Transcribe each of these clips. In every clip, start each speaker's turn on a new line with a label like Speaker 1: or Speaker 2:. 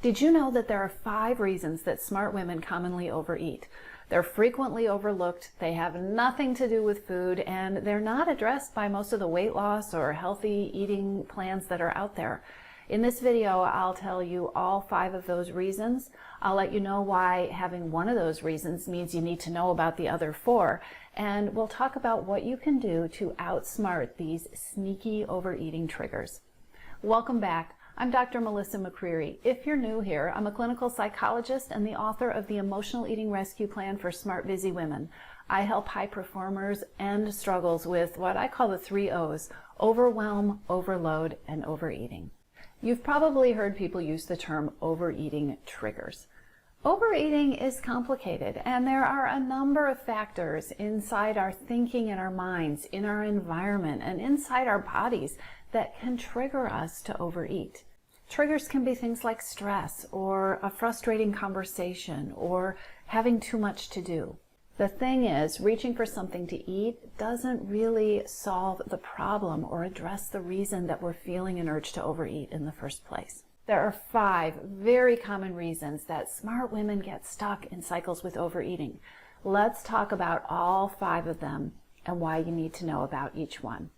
Speaker 1: Did you know that there are 5 reasons that smart women commonly overeat? They're frequently overlooked, they have nothing to do with food, and they're not addressed by most of the weight loss or healthy eating plans that are out there. In this video, I'll tell you all 5 of those reasons. I'll let you know why having one of those reasons means you need to know about the other 4. And we'll talk about what you can do to outsmart these sneaky overeating triggers. Welcome back. I'm Dr. Melissa McCreery. If you're new here, I'm a clinical psychologist and the author of the Emotional Eating Rescue Plan for Smart Busy Women. I help high performers end struggles with what I call the 3 O's: overwhelm, overload, and overeating. You've probably heard people use the term overeating triggers. Overeating is complicated, and there are a number of factors inside our thinking and our minds, in our environment, and inside our bodies that can trigger us to overeat. Triggers can be things like stress, or a frustrating conversation, or having too much to do. The thing is, reaching for something to eat doesn't really solve the problem or address the reason that we're feeling an urge to overeat in the first place. There are 5 very common reasons that smart women get stuck in cycles with overeating. Let's talk about all 5 of them and why you need to know about each one.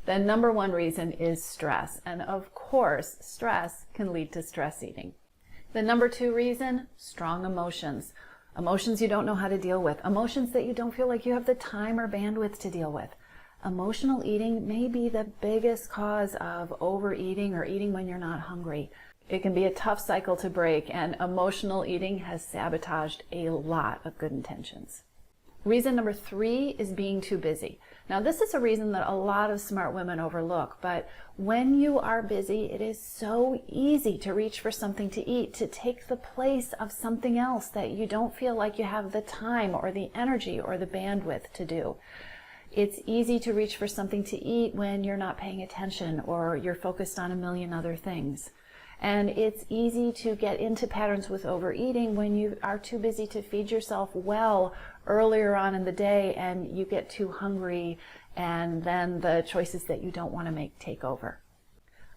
Speaker 1: The number 1 reason is stress, and of course, stress can lead to stress eating. The number 2 reason, strong emotions. Emotions you don't know how to deal with, emotions that you don't feel like you have the time or bandwidth to deal with. Emotional eating may be the biggest cause of overeating or eating when you're not hungry. It can be a tough cycle to break, and emotional eating has sabotaged a lot of good intentions. Reason number 3 is being too busy. Now, this is a reason that a lot of smart women overlook, but when you are busy, it is so easy to reach for something to eat, to take the place of something else that you don't feel like you have the time or the energy or the bandwidth to do. It's easy to reach for something to eat when you're not paying attention or you're focused on a million other things. And it's easy to get into patterns with overeating when you are too busy to feed yourself well earlier on in the day and you get too hungry, and then the choices that you don't want to make take over.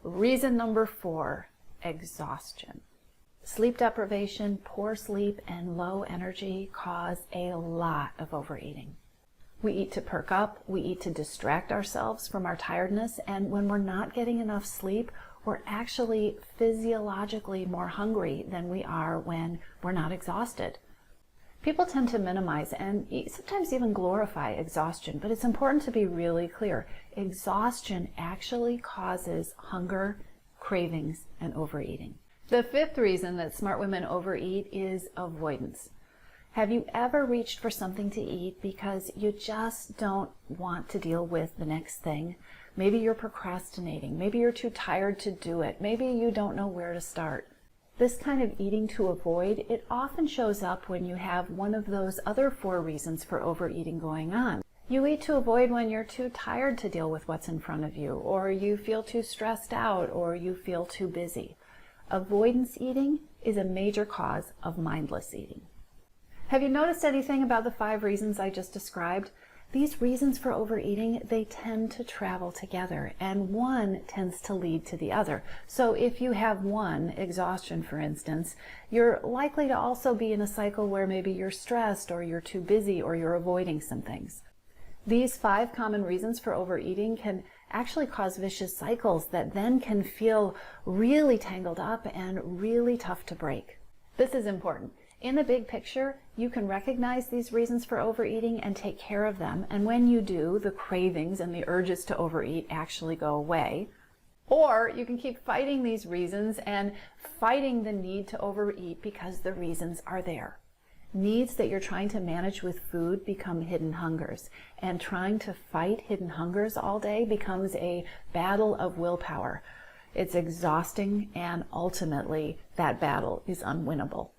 Speaker 1: Reason number 4, exhaustion. Sleep deprivation, poor sleep, and low energy cause a lot of overeating. We eat to perk up, we eat to distract ourselves from our tiredness, and when we're not getting enough sleep, we're actually physiologically more hungry than we are when we're not exhausted. People tend to minimize and sometimes even glorify exhaustion, but it's important to be really clear. Exhaustion actually causes hunger, cravings, and overeating. The 5th reason that smart women overeat is avoidance. Have you ever reached for something to eat because you just don't want to deal with the next thing? Maybe you're procrastinating. Maybe you're too tired to do it. Maybe you don't know where to start. This kind of eating to avoid, it often shows up when you have one of those other 4 reasons for overeating going on. You eat to avoid when you're too tired to deal with what's in front of you, or you feel too stressed out, or you feel too busy. Avoidance eating is a major cause of mindless eating. Have you noticed anything about the 5 reasons I just described? These reasons for overeating, they tend to travel together, and one tends to lead to the other. So if you have one, exhaustion for instance, you're likely to also be in a cycle where maybe you're stressed, or you're too busy, or you're avoiding some things. These 5 common reasons for overeating can actually cause vicious cycles that then can feel really tangled up and really tough to break. This is important. In the big picture, you can recognize these reasons for overeating and take care of them, and when you do, the cravings and the urges to overeat actually go away. Or you can keep fighting these reasons and fighting the need to overeat because the reasons are there. Needs that you're trying to manage with food become hidden hungers, and trying to fight hidden hungers all day becomes a battle of willpower. It's exhausting, and ultimately that battle is unwinnable.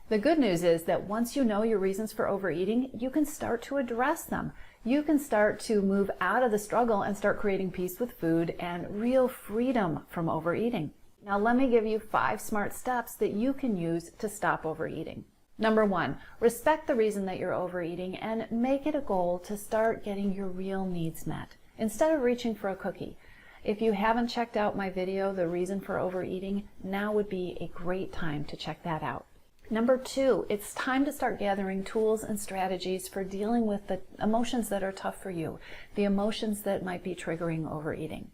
Speaker 1: The good news is that once you know your reasons for overeating, you can start to address them. You can start to move out of the struggle and start creating peace with food and real freedom from overeating. Now let me give you 5 smart steps that you can use to stop overeating. Number 1, respect the reason that you're overeating and make it a goal to start getting your real needs met. Instead of reaching for a cookie, If you haven't checked out my video, The Reason for Overeating, now would be a great time to check that out. Number 2, it's time to start gathering tools and strategies for dealing with the emotions that are tough for you, the emotions that might be triggering overeating.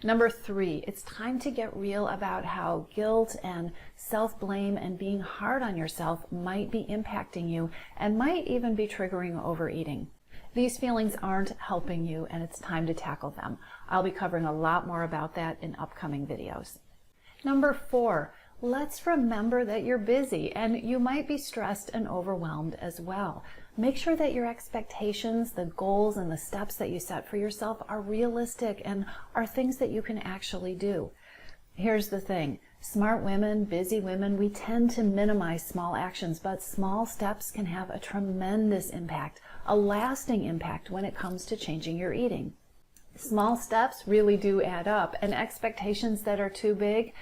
Speaker 1: Number 3, it's time to get real about how guilt and self-blame and being hard on yourself might be impacting you and might even be triggering overeating. These feelings aren't helping you, and it's time to tackle them. I'll be covering a lot more about that in upcoming videos. Number 4, let's remember that you're busy and you might be stressed and overwhelmed as well. Make sure that your expectations, the goals, and the steps that you set for yourself are realistic and are things that you can actually do. Here's the thing. Smart women, busy women, we tend to minimize small actions, but small steps can have a tremendous impact, a lasting impact when it comes to changing your eating. Small steps really do add up, and expectations that are too big,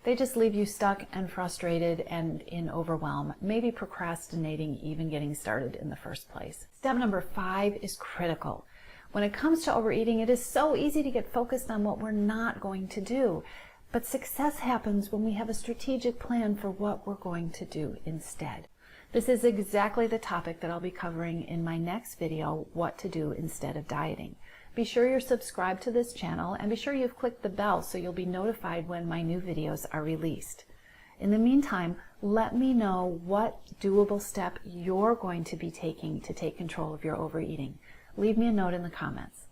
Speaker 1: they just leave you stuck and frustrated and in overwhelm, maybe procrastinating even getting started in the first place. Step number 5 is critical. When it comes to overeating, it is so easy to get focused on what we're not going to do. But success happens when we have a strategic plan for what we're going to do instead. This is exactly the topic that I'll be covering in my next video, What to Do Instead of Dieting. Be sure you're subscribed to this channel and be sure you've clicked the bell so you'll be notified when my new videos are released. In the meantime, let me know what doable step you're going to be taking to take control of your overeating. Leave me a note in the comments.